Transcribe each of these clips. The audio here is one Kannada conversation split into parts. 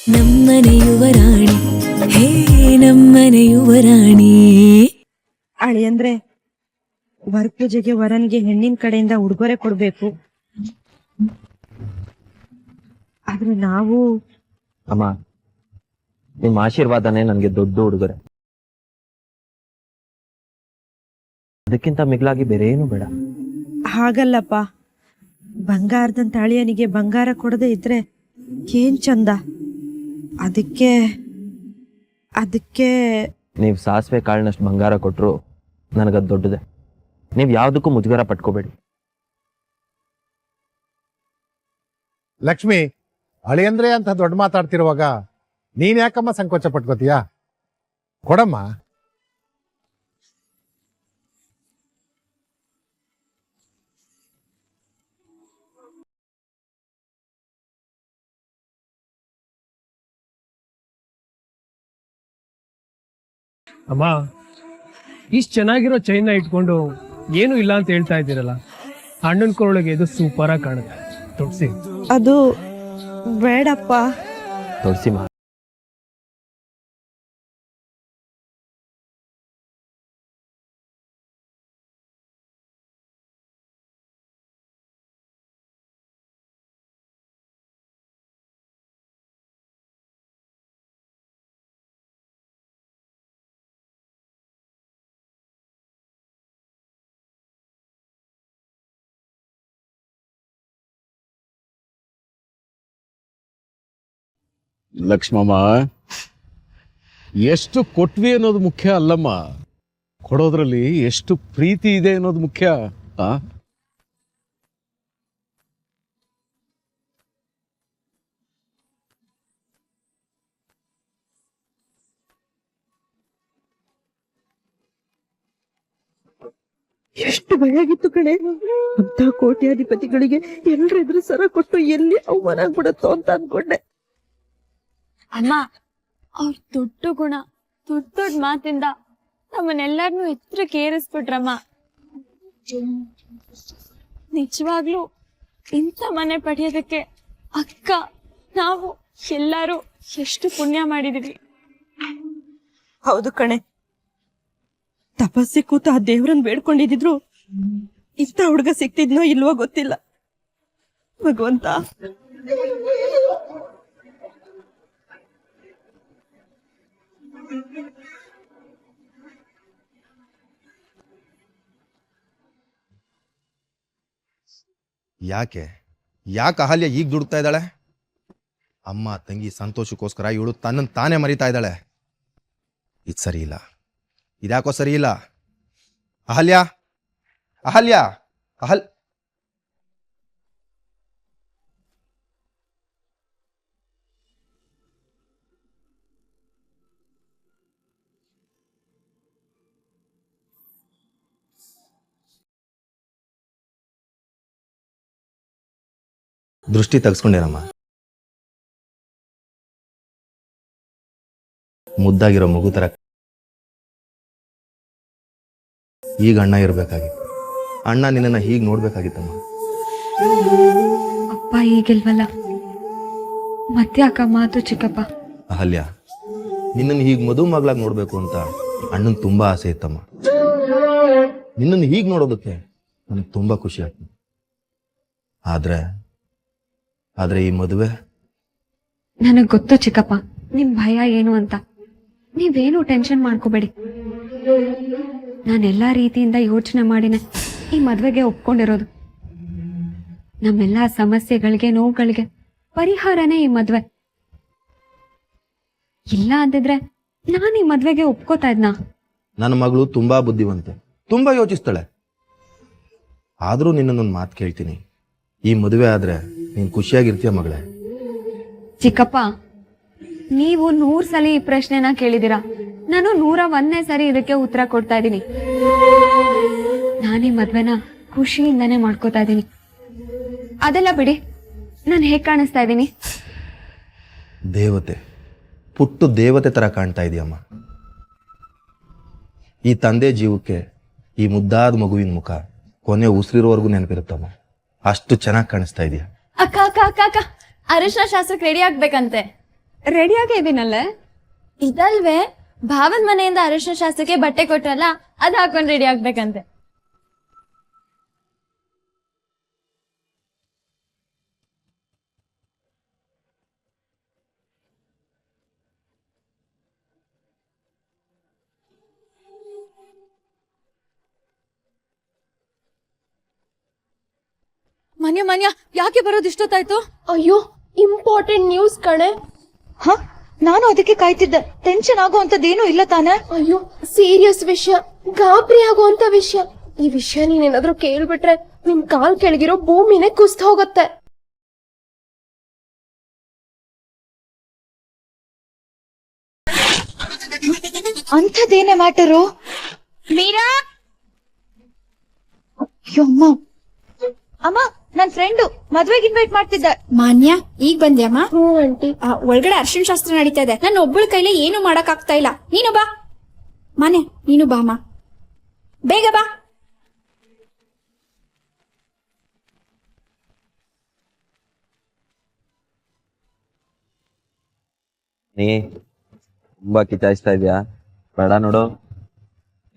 ನಮ್ಮನೆ ಯುವರಾಣಿ, ಹೇ ನಮ್ಮನೆ ಯುವರಾಣಿ. ಅಳಿ ಅಂದ್ರೆ ವರ ಪೂಜೆಗೆ ವರನ್ಗೆ ಹೆಣ್ಣಿನ ಕಡೆಯಿಂದ ಉಡುಗೊರೆ ಕೊಡ್ಬೇಕು. ಆದ್ರೆ ನಾವು ಅಮ್ಮ, ನಿಮ್ಮ ಆಶೀರ್ವಾದನೇ ನನ್ಗೆ ದೊಡ್ಡ ಉಡುಗೊರೆ. ಅದಕ್ಕಿಂತ ಮಿಗಿಲಾಗಿ ಬೇರೆ ಏನು ಬೇಡ. ಹಾಗಲ್ಲಪ್ಪ, ಬಂಗಾರದಂತ ಅಳಿಯನಿಗೆ ಬಂಗಾರ ಕೊಡದೆ ಇದ್ರೆ ಏನ್ ಚಂದ. ಅದಕ್ಕೆ ನೀವು ಸಾಸಿವೆ ಕಾಳಿನಷ್ಟು ಬಂಗಾರ ಕೊಟ್ರು ನನಗದು ದೊಡ್ಡದೆ. ನೀವು ಯಾವುದಕ್ಕೂ ಮುಜುಗರ ಪಟ್ಕೋಬೇಡಿ. ಲಕ್ಷ್ಮಿ, ಅಳಿಯಂದ್ರೆ ಅಂತ ದೊಡ್ಡ ಮಾತಾಡ್ತಿರುವಾಗ ನೀನ್ ಯಾಕಮ್ಮ ಸಂಕೋಚ ಪಟ್ಕೋತೀಯ? ಕೊಡಮ್ಮ. ಅಮ್ಮ, ಇಷ್ಟು ಚೆನ್ನಾಗಿರೋ ಚೈನ್ನ ಇಟ್ಕೊಂಡು ಏನು ಇಲ್ಲ ಅಂತ ಹೇಳ್ತಾ ಇದ್ದೀರಲ್ಲ, ಅಣ್ಣನ ಕೊರಳಿಗೆ ಇದು ಸೂಪರ್ ಆಗಿ ಕಾಣುತ್ತೆ. ತೊಡ್ಸಿ. ಅದು ಬೇಡಪ್ಪ. ತುಳಸಿ ಮಾ, ಲಕ್ಷ್ಮಮ್ಮ, ಎಷ್ಟು ಕೊಟ್ವಿ ಅನ್ನೋದು ಮುಖ್ಯ ಅಲ್ಲಮ್ಮ, ಕೊಡೋದ್ರಲ್ಲಿ ಎಷ್ಟು ಪ್ರೀತಿ ಇದೆ ಅನ್ನೋದು ಮುಖ್ಯ. ಎಷ್ಟು ಭಯ ಆಗಿತ್ತು ಕಣೆ. ಅಂತ ಕೋಟ್ಯಾಧಿಪತಿಗಳಿಗೆ ಎಲ್ರೆದ್ರು ಸರ ಕೊಟ್ಟು ಎಲ್ಲಿ ಅವಮಾನ ಆಗ್ಬಿಡತ್ತೋ ಅಂತ ಅನ್ಕೊಂಡೆ. ಅಮ್ಮ, ಅವ್ರ ದೊಡ್ಡ ಗುಣ, ದೊಡ್ಡ ಮಾತಿಂದ ನಮ್ಮನ್ನೆಲ್ಲರನ್ನೂ ಎತ್ತರಕ್ಕೆ ಏರಿಸ್ಬಿಟ್ರಮ್ಮ. ನಿಜವಾಗ್ಲೂ ಇಂಥ ಮನೆ ಪಡೆಯೋದಕ್ಕೆ ಅಕ್ಕ, ನಾವು ಎಲ್ಲರೂ ಎಷ್ಟು ಪುಣ್ಯ ಮಾಡಿದೀವಿ. ಹೌದು ಕಣೆ, ತಪಸ್ಸೆ ಕೂತ ಆ ದೇವ್ರನ್ ಬೇಡ್ಕೊಂಡಿದ್ರು ಇಂಥ ಹುಡುಗ ಸಿಕ್ತಿದ್ನೋ ಇಲ್ವೋ ಗೊತ್ತಿಲ್ಲ. ಭಗವಂತ. ಯಾಕೆ ಅಹಲ್ಯ ಈಗ ದುಡ್ತಾ ಇದ್ದಾಳೆ? ಅಮ್ಮ ತಂಗಿ ಸಂತೋಷಕ್ಕೋಸ್ಕರ ಇವಳು ತನ್ನನ್ನು ತಾನೇ ಮರಿತಾ ಇದ್ದಾಳೆ. ಇದು ಸರಿ ಇಲ್ಲ, ಇದ್ಯಾಕೋ ಸರಿ ಇಲ್ಲ. ಅಹಲ್ಯ, ಅಹಲ್ಯ, ದೃಷ್ಟಿ ತೆಗೆಸ್ಕೊಂಡೇನಮ್ಮ? ಮುದ್ದಾಗಿರೋ ಮಗು ತರ ಈಗ ಅಣ್ಣ ಇರ್ಬೇಕಾಗಿತ್ತು. ಅಣ್ಣ ನಿನ್ನ ಹೀಗೆ ನೋಡ್ಬೇಕಾಗಿತ್ತಮ್ಮ. ಅಪ್ಪ ಈಗಿಲ್ವಲ್ಲ, ಮತ್ತ್ಯಾಕ ಮಾತು ಚಿಕ್ಕಪ್ಪ? ಅಹಲ್ಯ, ನಿನ್ನನ್ನು ಹೀಗೆ ಮಧು ಮಗಳಾಗಿ ನೋಡ್ಬೇಕು ಅಂತ ಅಣ್ಣನ್ ತುಂಬಾ ಆಸೆ ಇತ್ತಮ್ಮ. ನಿನ್ನನ್ನು ಹೀಗೆ ನೋಡೋದಕ್ಕೆ ನನಗೆ ತುಂಬಾ ಖುಷಿ ಆಗ್ತದೆ. ಆದ್ರೆ ಈ ಮದುವೆ ನನಗ್ ಗೊತ್ತು ಚಿಕ್ಕಪ್ಪ, ನಿಮ್ ಭಯ ಏನು ಅಂತ. ನೀವೇನು ಟೆನ್ಷನ್ ಮಾಡ್ಕೋಬೇಡಿ. ನಾನೆಲ್ಲಾ ರೀತಿಯಿಂದ ಯೋಚನೆ ಮಾಡಿನೆ ಈ ಮದ್ವೆಗೆ ಒಪ್ಕೊಂಡಿರೋದು. ನಮ್ಮೆಲ್ಲಾ ಸಮಸ್ಯೆಗಳಿಗೆ, ನೋವುಗಳಿಗೆ ಪರಿಹಾರನೇ ಈ ಮದ್ವೆ. ಇಲ್ಲ ಅಂದಿದ್ರೆ ನಾನು ಈ ಮದ್ವೆಗೆ ಒಪ್ಕೋತಾ ಇದ್ನಾ? ನನ್ನ ಮಗಳು ತುಂಬಾ ಬುದ್ಧಿವಂತೆ, ತುಂಬಾ ಯೋಚಿಸ್ತಾಳೆ. ಆದ್ರೂ ನಿನ್ನೊಂದು ಮಾತು ಕೇಳ್ತೀನಿ, ಈ ಮದುವೆ ಆದ್ರೆ ನೀನ್ ಖುಷಿಯಾಗಿರ್ತೀಯ ಮಗಳೇ? ಚಿಕ್ಕಪ್ಪ, ನೀವು 100 ಸಲ ಈ ಪ್ರಶ್ನೆನ ಕೇಳಿದೀರಾ, ನಾನು 101ನೇ ಸರಿ ಇದಕ್ಕೆ ಉತ್ತರ ಕೊಡ್ತಾ ಇದ್ದೀನಿ. ನಾನೀ ಮದ್ವೆನ ಖುಷಿಯಿಂದಾನೇ ಮಾಡ್ಕೋತಾ ಇದ್ದೀನಿ. ಅದೆಲ್ಲ ಬಿಡಿ, ನಾನು ಹೇಗ್ ಕಾಣಿಸ್ತಾ ಇದ್ದೀನಿ? ದೇವತೆ, ಪುಟ್ಟು ದೇವತೆ ತರ ಕಾಣ್ತಾ ಇದೆಯಮ್ಮ. ಈ ತಂದೆ ಜೀವಕ್ಕೆ ಈ ಮುದ್ದಾದ ಮಗುವಿನ ಮುಖ ಕೊನೆ ಉಸಿರಿರೋವರೆಗೂ ನೆನಪಿರುತ್ತಮ್ಮ. ಅಷ್ಟು ಚೆನ್ನಾಗಿ ಕಾಣಿಸ್ತಾ ಇದೆಯಾ? ಅಕ್ಕ ಅಕ್ಕ ಅಕ್ಕ ಅಕ್ಕ, ಅರಿಶಿನ ಶಾಸ್ತ್ರಕ್ಕೆ ರೆಡಿ ಆಗ್ಬೇಕಂತೆ. ರೆಡಿಯಾಗೇ ಇದೀನಲ್ಲೇ. ಇದಲ್ವೇ ಭಾವನ್ ಮನೆಯಿಂದ ಅರಿಶಿನ ಶಾಸ್ತ್ರಕ್ಕೆ ಬಟ್ಟೆ ಕೊಟ್ರಲ್ಲ ಅದ್ ಹಾಕೊಂಡ್ ರೆಡಿ ಆಗ್ಬೇಕಂತೆ. ಮನ್ಯ ಯಾಕೆ ಬರೋದು ಇಷ್ಟೊತ್ತಾಯ್ತು? ಅಯ್ಯೋ ಇಂಪಾರ್ಟೆಂಟ್ ನ್ಯೂಸ್ ಕಣೆ. ಹ ನಾನು ಅದಕ್ಕೆ ಕಾಯ್ತಿದ್ದೆ. ಟೆನ್ಷನ್ ಆಗುವಂತದ್ದೇನು ಇಲ್ಲ ತಾನೆ? ಅಯ್ಯೋ ಸೀರಿಯಸ್ ವಿಷಯ, ಗಾಬರಿ ಆಗುವಂತ ವಿಷಯ. ಈ ವಿಷಯ ನೀನೇನಾದ್ರೂ ಕೇಳ್ಬಿಟ್ರೆ ನಿನ್ ಕಾಲ್ ಕೆಳಗಿರೋ ಭೂಮಿನೇ ಕುಸ್ತ ಹೋಗುತ್ತೆ. ಅಂಥದ್ದೇನೇ ಮ್ಯಾಟರು? ಮೀರಾ, ಅಮ್ಮ ಅಮ್ಮ ನನ್ ಫ್ರೆಂಡು ಮದ್ವೆಗೆ ಇನ್ವೈಟ್ ಮಾಡ್ತಿದ್ದ. ಮಾನ್ಯ ಈಗ ಬಂದ್ಯಮ್ಮ? ಹ್ಞೂ ಆಂಟಿ. ಒಳಗಡೆ ಅರ್ಶಿನ ಶಾಸ್ತ್ರ ನಡೀತಾ ಇದೆ. ನನ್ನ ಒಬ್ಬಳ ಕೈಲಿ ಏನು ಮಾಡಕ್ ಆಗ್ತಾ ಇಲ್ಲ. ನೀನು ಬಾ ಮಾನ್ಯ, ನೀನು ಬಾ ಅಮ್ಮ, ಬೇಗ ಬಾ. ನೀ ತುಂಬಾ ಕಿಚಾಯಿಸ್ತಾ ಇದ್ಯಾ? ಬೇಡ ನೋಡು.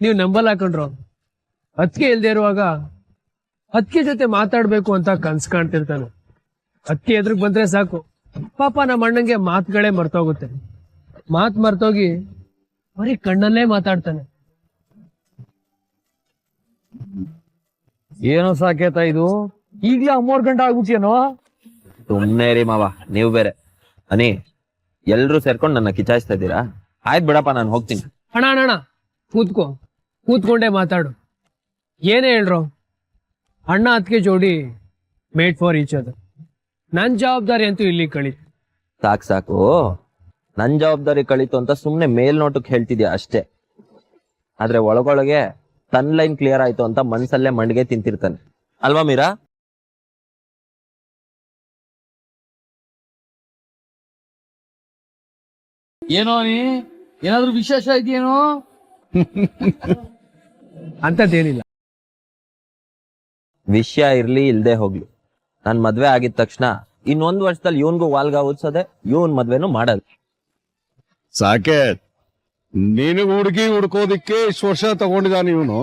ನೀವು ನಂಬಲ್ ಹಾಕೊಂಡ್ರು ಅದಕ್ಕೆ ಇಲ್ದೇ ಇರುವಾಗ ಅದಕ್ಕೆ ಜೊತೆ ಮಾತಾಡ್ಬೇಕು ಅಂತ ಕನ್ಸ್ ಕಾಣ್ತಿರ್ತಾನೆ. ಅದಕ್ಕೆ ಎದುರಿಗೆ ಬಂದ್ರೆ ಸಾಕು, ಪಾಪ ನಮ್ಮ ಅಣ್ಣಂಗೆ ಮಾತುಗಳೇ ಮರ್ತೋಗುತ್ತೆ. ಮಾತ್ ಮರ್ತೋಗಿ ಬರೀ ಕಣ್ಣಲ್ಲೇ ಮಾತಾಡ್ತಾನೆ. ಏನೋ ಸಾಕೇತ ಇದು, ಈಗ್ಲೇ 3 ಗಂಟೆ ಆಗ್ಬಿಟ್ಯೇನೋ? ಸುಮ್ನೆ ರೀ ಮಾವ, ನೀವು ಬೇರೆ. ಅನಿ, ಎಲ್ರೂ ಸೇರ್ಕೊಂಡು ನನ್ನ ಕಿಚಾಯಿಸ್ತಾ ಇದ್ದೀರಾ? ಆಯ್ತು ಬಿಡಪ್ಪ, ನಾನು ಹೋಗ್ತೀನಿ. ಅಣ್ಣ ಕೂತ್ಕೊಂಡೇ ಮಾತಾಡು. ಏನೇ ಹೇಳ್ರು, ಅಣ್ಣ ಅದಕ್ಕೆ ಜೋಡಿ ಮೇಡ್ ಫಾರ್ ಈಚ್ ಅದರ್. ನನ್ ಜವಾಬ್ದಾರಿ ಅಂತೂ ಇಲ್ಲಿ ಕಳೀತು. ಸಾಕು, ನನ್ ಜವಾಬ್ದಾರಿ ಕಳೀತು ಅಂತ ಸುಮ್ನೆ ಮೇಲ್ನೋಟಕ್ಕೆ ಹೇಳ್ತಿದ್ಯಾ ಅಷ್ಟೇ. ಆದ್ರೆ ಒಳಗೊಳಗೆ ತನ್ ಲೈನ್ ಕ್ಲಿಯರ್ ಆಯ್ತು ಅಂತ ಮನ್ಸಲ್ಲೇ ಮಂಡಿಗೆ ತಿಂತಿರ್ತಾನೆ ಅಲ್ವಾ ಮೀರಾ? ಏನೋ ನೀ ಏನಾದ್ರೂ ವಿಶೇಷ ಇದೆಯೇನೋ? ಅಂತದ್ದೇನಿಲ್ಲ. ವಿಷಯ ಇರ್ಲಿ ಇಲ್ದೆ ಹೋಗ್ಲಿ, ನನ್ ಮದ್ವೆ ಆಗಿದ ತಕ್ಷಣ ಇನ್ನೊಂದ್ ವರ್ಷದಲ್ಲಿ ಇವನ್ಗೂ ವಾಲ್ಗ ಓದ್ಸೋದೆ, ಇವನ್ ಮದ್ವೆನೂ ಮಾಡಲ್ಲ. ಸಾಕೇತ್, ನಿನಗ್ ಹುಡುಗಿ ಹುಡ್ಕೋದಿಕ್ಕೆ ಇಷ್ಟು ವರ್ಷ ತಗೊಂಡಿದ್ದಾನೆ ಇವನು.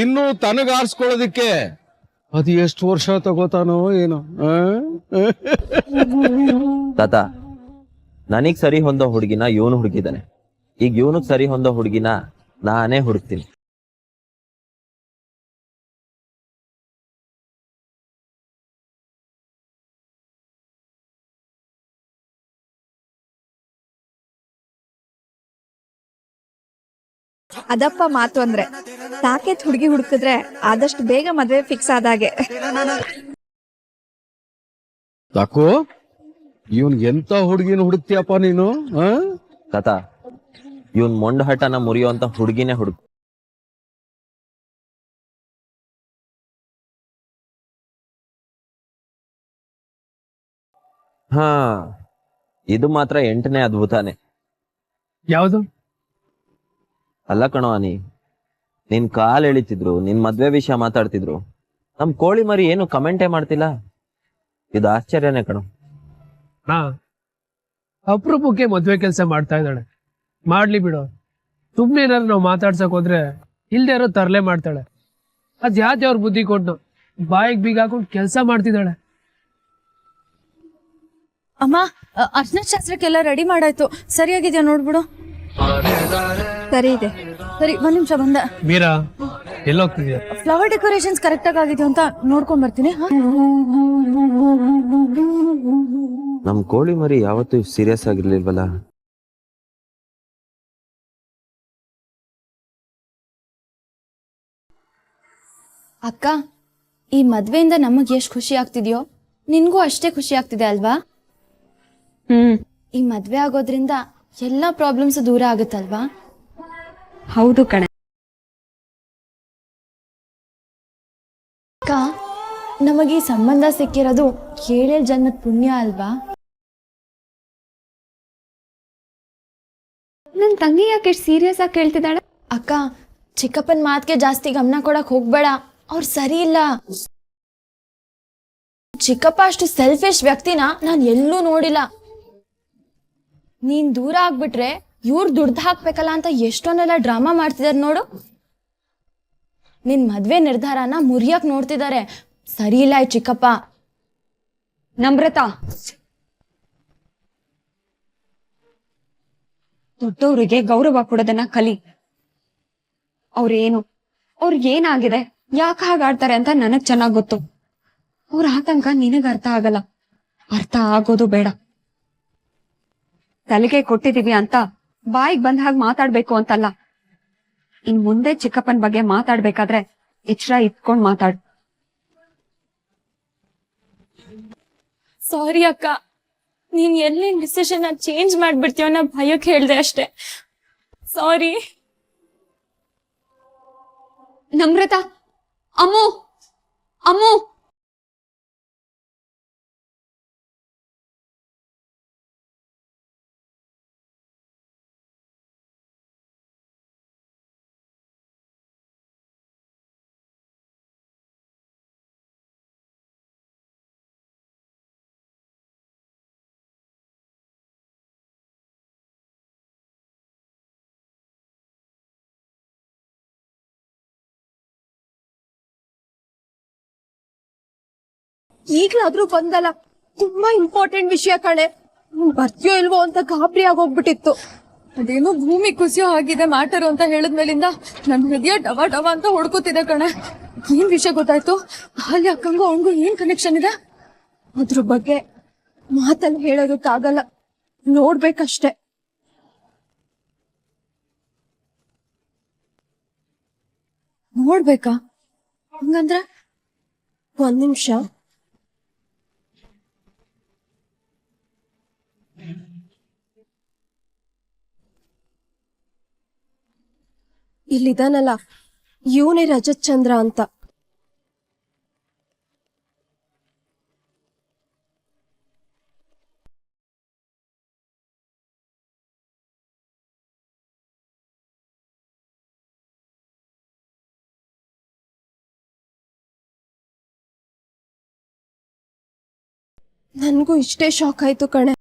ಇನ್ನು ತನಗ ಆರಿಸ್ಕೊಳ್ಳೋದಿಕ್ಕೆ ಅದು ಎಷ್ಟು ವರ್ಷ ತಗೋತಾನೋ ಏನೋ. ತಾತ, ನನಗ್ ಸರಿ ಹೊಂದೋ ಹುಡುಗಿನ ಇವನು ಹುಡುಕಿದ್ದಾನೆ. ಈಗ ಇವನಿಗೆ ಸರಿ ಹೊಂದೋ ಹುಡುಗಿನ ನಾನೇ ಹುಡುಕ್ತೀನಿ. ಅದಪ್ಪ ಮಾತು ಅಂದ್ರೆ. ಸಾಕೇತ್ ಹುಡುಗಿ ಹುಡುಕಿದ್ರೆ ಆದಷ್ಟು ಬೇಗ ಮದ್ವೆ ಫಿಕ್ಸ್ ಆದಾಗೆ. ಸಾಕು, ಇವನ್ ಎಂತ ಹುಡುಗಿನ ಹುಡುಕ್ತಿಯಪ್ಪ ನೀನು? ತಾತ, ಇವನ್ ಮೊಂಡ ಹಠನ ಮುರಿಯುವಂತ ಹುಡುಗಿನೇ ಹುಡುಕ್. ಹಾ, ಇದು ಮಾತ್ರ 8ನೇ ಅದ್ಭುತಾನೆ. ಯಾವುದು? ಅಲ್ಲ ಕಣೋ ಅನಿ, ನಿನ್ ಕಾಲ್ ಎಳಿತಿದ್ರು, ನಿನ್ ಮದ್ವೆ ವಿಷಯ ಮಾತಾಡ್ತಿದ್ರು, ನಮ್ ಕೋಳಿ ಮರಿ ಏನು ಕಮೆಂಟೇ ಮಾಡ್ತಿಲ್ಲ. ಇದು ಆಶ್ಚರ್ಯನೇ ಕಣೋ. ಅಪರೂಪಕ್ಕೆ ಮದ್ವೆ ಕೆಲಸ ಮಾಡ್ತಾ ಇದ್ದಾಳೆ. ಮಾಡ್ಲಿ ಬಿಡು. ಸುಮ್ನೆ ಏನಾದ್ರು ನಾವು ಮಾತಾಡ್ಸಕ್ ಹೋದ್ರೆ ಇಲ್ದೇ ಇರೋ ತರಲೆ ಮಾಡ್ತಾಳೆ. ಅದ್ ಯಾವ್ದೇ ಅವ್ರ ಬುದ್ಧಿ ಕೊಟ್ಟು ಬಾಯಿಗೆ ಬೀಗ ಹಾಕೊಂಡು ಕೆಲಸ ಮಾಡ್ತಿದ್ದಾಳೆ. ಅಮ್ಮ, ಅರ್ಶಿನ ಶಾಸ್ತ್ರಕ್ಕೆಲ್ಲ ರೆಡಿ ಮಾಡಾಯ್ತು. ಸರಿಯಾಗಿದ್ಯಾ ನೋಡ್ಬಿಡು. ಸರಿ ಇದೆ. ಸರಿ, ಒಂದ್ ನಿಮಿಷ ಬಂದ. ಮೀರಾ, ಎಲ್ಲೋಗ್ತಿದ್ಯಾ? ಫ್ಲವರ್ ಡೆಕೋರೇಷನ್ಸ್ ಕರೆಕ್ಟ್ ಆಗಿ ಆಗಿದ್ಯೋ ಅಂತ ನೋಡ್ಕೊಂಡ್ ಬರ್ತೀನಿ. ನಮ್ ಕೋಳಿ ಮರಿ ಯಾವತ್ತೂ ಸೀರಿಯಸ್ ಆಗಿರ್ಲಿಲ್ವಲ್ಲ. ಅಕ್ಕ, ಈ ಮದ್ವೆಯಿಂದ ನಮಗ್ ಎಷ್ಟ್ ಖುಷಿ ಆಗ್ತಿದ್ಯೋ ನಿನ್ಗೂ ಅಷ್ಟೇ ಖುಷಿ ಆಗ್ತಿದೆ ಅಲ್ವಾ? ಈ ಮದ್ವೆ ಆಗೋದ್ರಿಂದ ಎಲ್ಲಾ ಪ್ರಾಬ್ಲಮ್ಸ್ ದೂರ ಆಗುತ್ತಲ್ವಾ? ಹೌದು ಕಣೆ. ಅಕ್ಕ, ನಮಗೆ ಈ ಸಂಬಂಧ ಸಿಕ್ಕಿರೋದು 7 ಜನ್ಮದ ಪುಣ್ಯ ಅಲ್ವಾ? ನನ್ ತಂಗಿ ಯಾಕೆ ಸೀರಿಯಸ್ ಆಗಿ ಕೇಳ್ತಿದ್ದಾಳೆ? ಅಕ್ಕ, ಚಿಕ್ಕಪ್ಪನ ಮಾತ್ಗೆ ಜಾಸ್ತಿ ಗಮನ ಕೊಡಕ್ ಹೋಗ್ಬೇಡ, ಅವ್ರು ಸರಿ ಇಲ್ಲ. ಚಿಕ್ಕಪ್ಪ ಅಷ್ಟು ಸೆಲ್ಫಿಶ್ ವ್ಯಕ್ತಿನ ನಾನು ಎಲ್ಲೂ ನೋಡಿಲ್ಲ. ನೀನ್ ದೂರ ಆಗ್ಬಿಟ್ರೆ ಇವ್ರು ದುಡ್ದು ಹಾಕ್ಬೇಕಲ್ಲ ಅಂತ ಎಷ್ಟೊಂದೆಲ್ಲ ಡ್ರಾಮಾ ಮಾಡ್ತಿದಾರೆ ನೋಡು. ನಿನ್ ಮದ್ವೆ ನಿರ್ಧಾರನ ಮುರಿಯಕ್ ನೋಡ್ತಿದ್ದಾರೆ. ಸರಿ ಇಲ್ಲ ಈ ಚಿಕ್ಕಪ್ಪ. ನಮ್ರತಾ, ದೊಡ್ಡವರಿಗೆ ಗೌರವ ಕೊಡೋದನ್ನ ಕಲಿ. ಅವ್ರೇನು, ಅವ್ರಿಗೇನಾಗಿದೆ, ಯಾಕೆ ಹಾಗಾಡ್ತಾರೆ ಅಂತ ನನಗ್ ಚೆನ್ನಾಗ್ ಗೊತ್ತು. ಅವ್ರ ಆತಂಕ ನಿನಗ್ ಅರ್ಥ ಆಗಲ್ಲ, ಅರ್ಥ ಆಗೋದು ಬೇಡ. ತಲೆಗೆ ಕೊಟ್ಟಿದೀವಿ ಅಂತ ಬಾಯಿಗೆ ಬಂದ ಹಾಗೆ ಮಾತಾಡ್ಬೇಕು ಅಂತಲ್ಲ. ಇನ್ ಮುಂದೆ ಚಿಕ್ಕಪ್ಪನ ಬಗ್ಗೆ ಮಾತಾಡ್ಬೇಕಾದ್ರೆ ಎಚ್ಚರ ಇಟ್ಕೊಂಡ್ ಮಾತಾಡು. ಸಾರಿ ಅಕ್ಕ, ನೀನ್ ಎಲ್ಲಿ ಡಿಸಿಷನ್ ಚೇಂಜ್ ಮಾಡ್ಬಿಡ್ತೀವ ಅನ್ನೋ ಭಯಕ್ಕೆ ಹೇಳ್ದೆ ಅಷ್ಟೇ. ಸಾರಿ. ನಮ್ರತಾ, ಅಮ್ಮು ಅಮ್ಮು ಈಗ್ಲಾದ್ರೂ ಬಂದಲ್ಲ, ತುಂಬಾ ಇಂಪಾರ್ಟೆಂಟ್ ವಿಷಯ ಕಣೆ. ಬರ್ತೀಯೋ ಇಲ್ವೋ ಅಂತ ಗಾಬರಿ ಆಗೋಗ್ಬಿಟ್ಟಿತ್ತು. ಅದೇನೋ ಭೂಮಿ ಕುಸಿಯೋ ಆಗಿದೆ ಮ್ಯಾಟರ್ ಅಂತ ಹೇಳಿದ್ಮೇಲಿಂದ ನನ್ ಹೃದಯ ಡವ ಡವ ಅಂತ ಹೊಡ್ಕೋತಿದೆ ಕಣೆ. ಏನ್ ವಿಷಯ ಗೊತ್ತಾಯ್ತು? ಅಲ್ಲಿ ಅಕ್ಕಂಗೂ ಅವನಿಗೂ ಏನ್ ಕನೆಕ್ಷನ್ ಇದೆ? ಅದ್ರ ಬಗ್ಗೆ ಮಾತಲ್ಲಿ ಹೇಳೋದಕ್ಕಾಗಲ್ಲ, ನೋಡ್ಬೇಕಷ್ಟೆ. ನೋಡ್ಬೇಕಾ? ಹಂಗಂದ್ರೆ ಒಂದ್ ನಿಮಿಷ. ಇಲ್ಲಿದಾನಲ್ಲ, ಇವನೇ ರಜತ್ ಚಂದ್ರ ಅಂತ. ನನ್ಗೂ ಇಷ್ಟೇ ಶಾಕ್ ಆಯ್ತು ಕಣೆ.